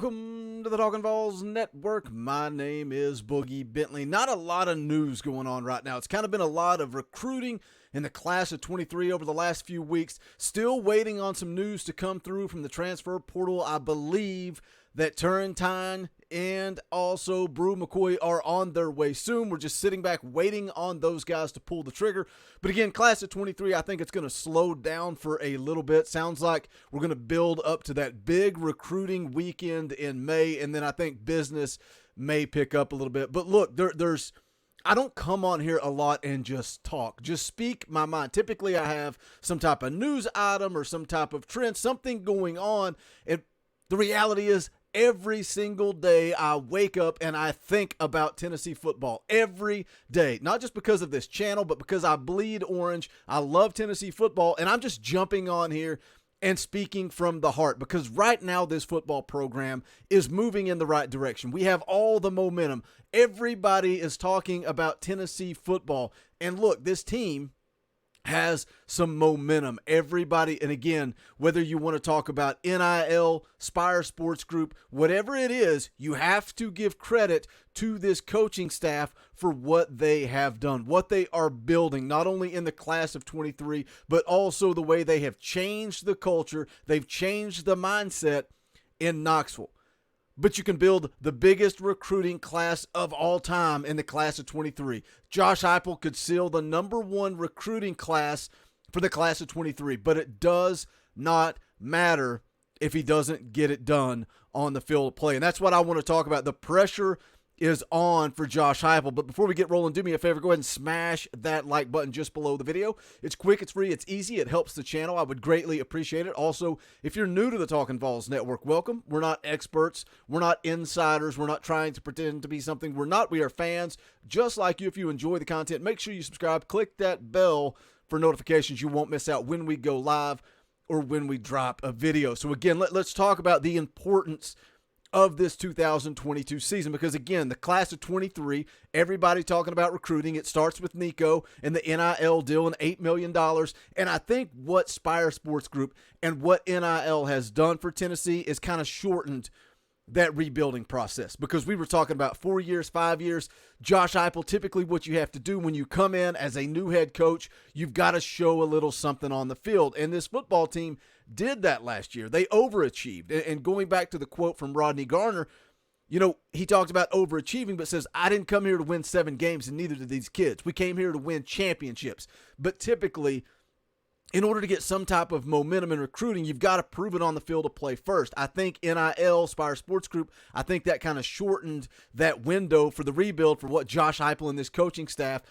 Welcome to the Talkin VAWLS Network. My name is Boogie Bentley. Not a lot of news going on right now. It's kind of been a lot of recruiting in the class of 23 over the last few weeks. Still waiting on some news to come through from the transfer portal. I believe that Turrentine and also Brew McCoy are on their way soon. We're just sitting back waiting on those guys to pull the trigger. But again, class of 23, I think it's going to slow down for a little bit. Sounds like we're going to build up to that big recruiting weekend in May, and then I think business may pick up a little bit. But look, I don't come on here a lot and just talk, just speak my mind. Typically, I have some type of news item or some type of trend, something going on, and the reality is, every single day I wake up and I think about Tennessee football every day, not just because of this channel, but because I bleed orange. I love Tennessee football, and I'm just jumping on here and speaking from the heart because right now this football program is moving in the right direction. We have all the momentum. Everybody is talking about Tennessee football. And look, this team has some momentum. Everybody, and again, whether you want to talk about NIL, Spire Sports Group, whatever it is, you have to give credit to this coaching staff for what they have done, what they are building, not only in the class of 23, but also the way they have changed the culture. They've changed the mindset in Knoxville. But you can build the biggest recruiting class of all time in the class of 23. Josh Heupel could seal the #1 recruiting class for the class of 23, but it does not matter if he doesn't get it done on the field of play. And that's what I want to talk about. The pressure is on for Josh Heupel. But before we get rolling, do me a favor, go ahead and smash that like button just below the video. It's quick, it's free, it's easy, it helps the channel. I would greatly appreciate it. Also, if you're new to the Talkin VAWLS Network, welcome. We're not experts, we're not insiders, we're not trying to pretend to be something we're not. We are fans just like you. If you enjoy the content, make sure you subscribe, click that bell for notifications. You won't miss out when we go live or when we drop a video. So again, let's talk about the importance of this 2022 season, because again, the class of 23, everybody talking about recruiting. It starts with Nico and the NIL deal and $8 million. And I think what Spire Sports Group and what NIL has done for Tennessee is kind of shortened that rebuilding process, because we were talking about 4 years, 5 years. Josh Heupel, typically what you have to do when you come in as a new head coach, you've got to show a little something on the field. And this football team did that last year. They overachieved. And going back to the quote from Rodney Garner, you know, he talked about overachieving, but says, I didn't come here to win 7 games, and neither did these kids. We came here to win championships. But typically, in order to get some type of momentum in recruiting, you've got to prove it on the field of play first. I think NIL, Spire Sports Group, I think that kind of shortened that window for the rebuild for what Josh Heupel and this coaching staff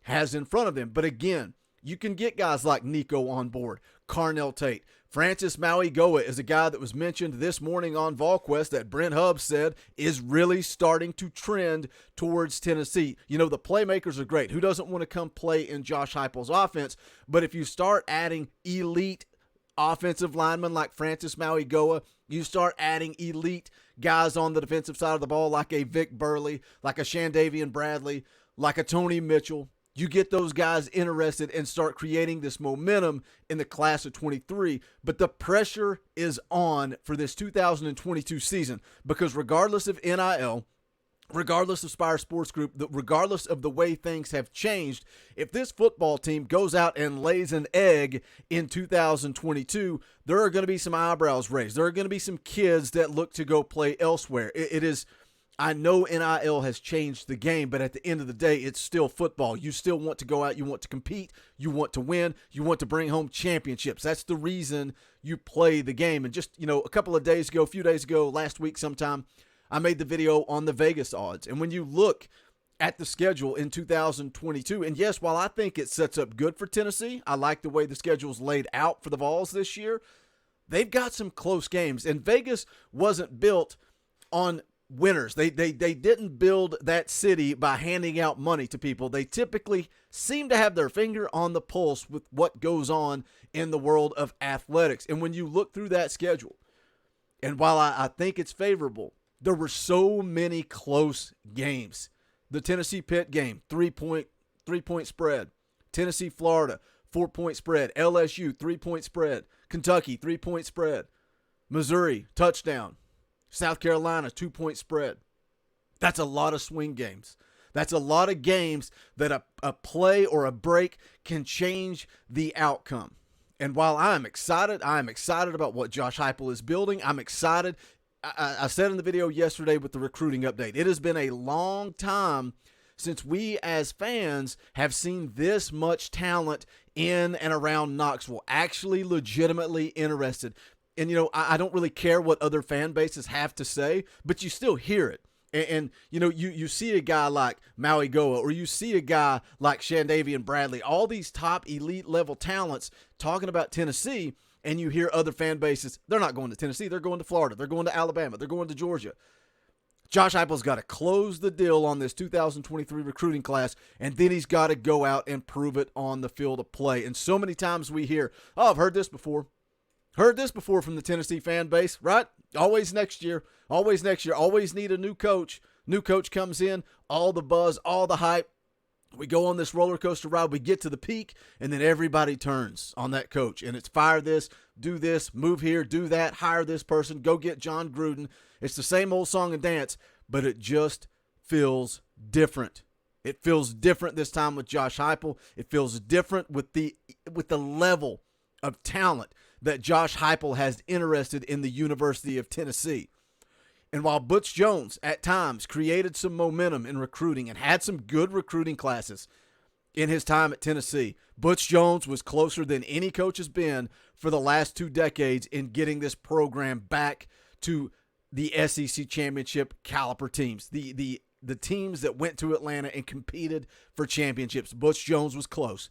has in front of them. But again, you can get guys like Nico on board, Carnell Tate. Francis Maui-Goa is a guy that was mentioned this morning on VolQuest that Brent Hubbs said is really starting to trend towards Tennessee. You know, the playmakers are great. Who doesn't want to come play in Josh Heupel's offense? But if you start adding elite offensive linemen like Francis Maui-Goa, you start adding elite guys on the defensive side of the ball like a Vic Burley, like a Shandavian Bradley, like a Tony Mitchell. You get those guys interested and start creating this momentum in the class of 23. But the pressure is on for this 2022 season, because regardless of NIL, regardless of Spire Sports Group, regardless of the way things have changed, if this football team goes out and lays an egg in 2022, there are going to be some eyebrows raised. There are going to be some kids that look to go play elsewhere. It is... I know NIL has changed the game, but at the end of the day, it's still football. You still want to go out, you want to compete, you want to win, you want to bring home championships. That's the reason you play the game. And just, you know, a few days ago, last week sometime, I made the video on the Vegas odds. And when you look at the schedule in 2022, and yes, while I think it sets up good for Tennessee, I like the way the schedule's laid out for the VAWLS this year, they've got some close games. And Vegas wasn't built on winners. They didn't build that city by handing out money to people. They typically seem to have their finger on the pulse with what goes on in the world of athletics. And when you look through that schedule, and while I think it's favorable, there were so many close games. The Tennessee-Pitt game, 3-point spread. Tennessee-Florida, 4-point spread. LSU, 3-point spread. Kentucky, 3-point spread. Missouri, touchdown. South Carolina, 2-point spread. That's a lot of swing games. That's a lot of games that a play or a break can change the outcome. And while I'm excited about what Josh Heupel is building. I'm excited. I said in the video yesterday with the recruiting update, it has been a long time since we as fans have seen this much talent in and around Knoxville, actually legitimately interested. And, I don't really care what other fan bases have to say, but you still hear it. And you see a guy like Maui Goa, or you see a guy like Shandavian Bradley, all these top elite level talents talking about Tennessee, and you hear other fan bases, they're not going to Tennessee, they're going to Florida, they're going to Alabama, they're going to Georgia. Josh Heupel's got to close the deal on this 2023 recruiting class, and then he's got to go out and prove it on the field of play. And so many times we hear, oh, I've heard this before. Heard this before from the Tennessee fan base, right? Always next year. Always next year. Always need a new coach. New coach comes in, all the buzz, all the hype. We go on this roller coaster ride. We get to the peak, and then everybody turns on that coach. And it's fire this, do this, move here, do that, hire this person, go get John Gruden. It's the same old song and dance, but it just feels different. It feels different this time with Josh Heupel. It feels different with the level of talent that Josh Heupel has interested in the University of Tennessee. And while Butch Jones at times created some momentum in recruiting and had some good recruiting classes in his time at Tennessee, Butch Jones was closer than any coach has been for the last 2 decades in getting this program back to the SEC championship caliber teams, the teams that went to Atlanta and competed for championships. Butch Jones was close.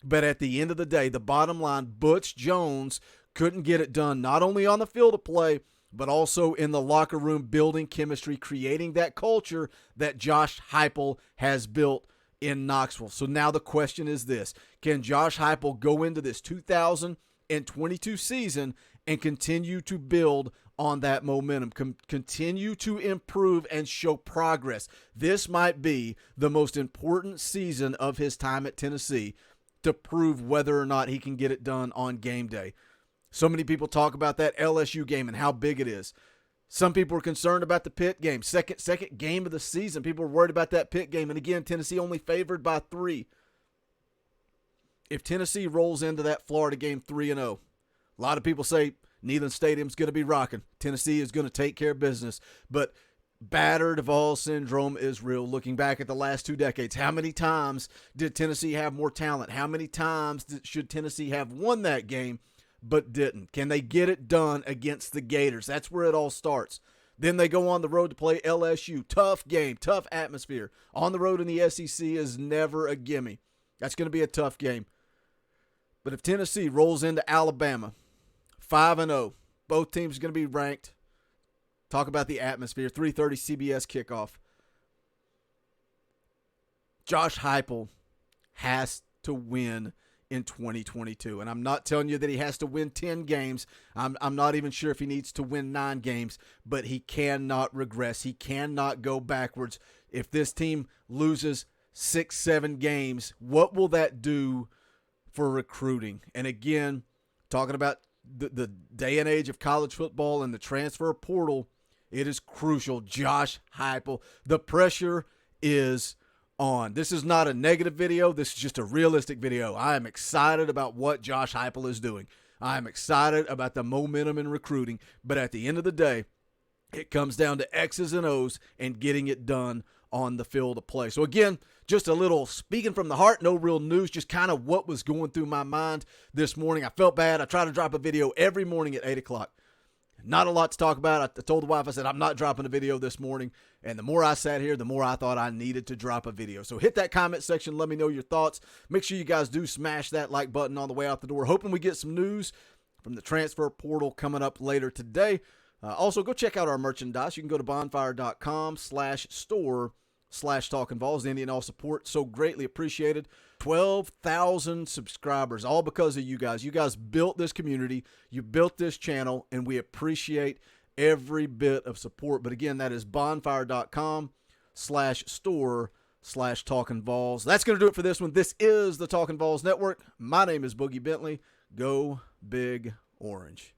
But at the end of the day, the bottom line, Butch Jones couldn't get it done not only on the field of play, but also in the locker room, building chemistry, creating that culture that Josh Heupel has built in Knoxville. So now the question is this: can Josh Heupel go into this 2022 season and continue to build on that momentum, continue to improve and show progress? This might be the most important season of his time at Tennessee to prove whether or not he can get it done on game day. So many people talk about that LSU game and how big it is. Some people are concerned about the Pitt game. Second game of the season. People are worried about that Pitt game. And again, Tennessee only favored by 3. If Tennessee rolls into that Florida game 3-0, a lot of people say Neyland Stadium's going to be rocking. Tennessee is going to take care of business. But battered VAWLS syndrome is real. Looking back at the last 2 decades, how many times did Tennessee have more talent? How many times should Tennessee have won that game but didn't? Can they get it done against the Gators? That's where it all starts. Then they go on the road to play LSU. Tough game, tough atmosphere. On the road in the SEC is never a gimme. That's going to be a tough game. But if Tennessee rolls into Alabama 5-0, both teams are going to be ranked. Talk about the atmosphere. 3:30 CBS kickoff. Josh Heupel has to win in 2022. And I'm not telling you that he has to win 10 games. I'm not even sure if he needs to win 9 games, but he cannot regress. He cannot go backwards. If this team loses 6-7 games, what will that do for recruiting? And again, talking about the day and age of college football and the transfer portal, it is crucial. Josh Heupel, the pressure is on. This is not a negative video. This is just a realistic video. I am excited about what Josh Heupel is doing. I am excited about the momentum in recruiting. But at the end of the day, it comes down to X's and O's and getting it done on the field of play. So again, just a little speaking from the heart, no real news, just kind of what was going through my mind this morning. I felt bad. I try to drop a video every morning at 8 o'clock. Not a lot to talk about. I told the wife, I said, I'm not dropping a video this morning. And the more I sat here, the more I thought I needed to drop a video. So hit that comment section. Let me know your thoughts. Make sure you guys do smash that like button on the way out the door. Hoping we get some news from the transfer portal coming up later today. Also, go check out our merchandise. You can go to bonfire.com/store/TalkinVols. Any and all support, so greatly appreciated. 12,000 subscribers, all because of you guys. You guys built this community. You built this channel, and we appreciate every bit of support. But again, that is bonfire.com/store/TalkinVols. That's going to do it for this one. This is the Talkin' Vols Network. My name is Boogie Bentley. Go Big Orange.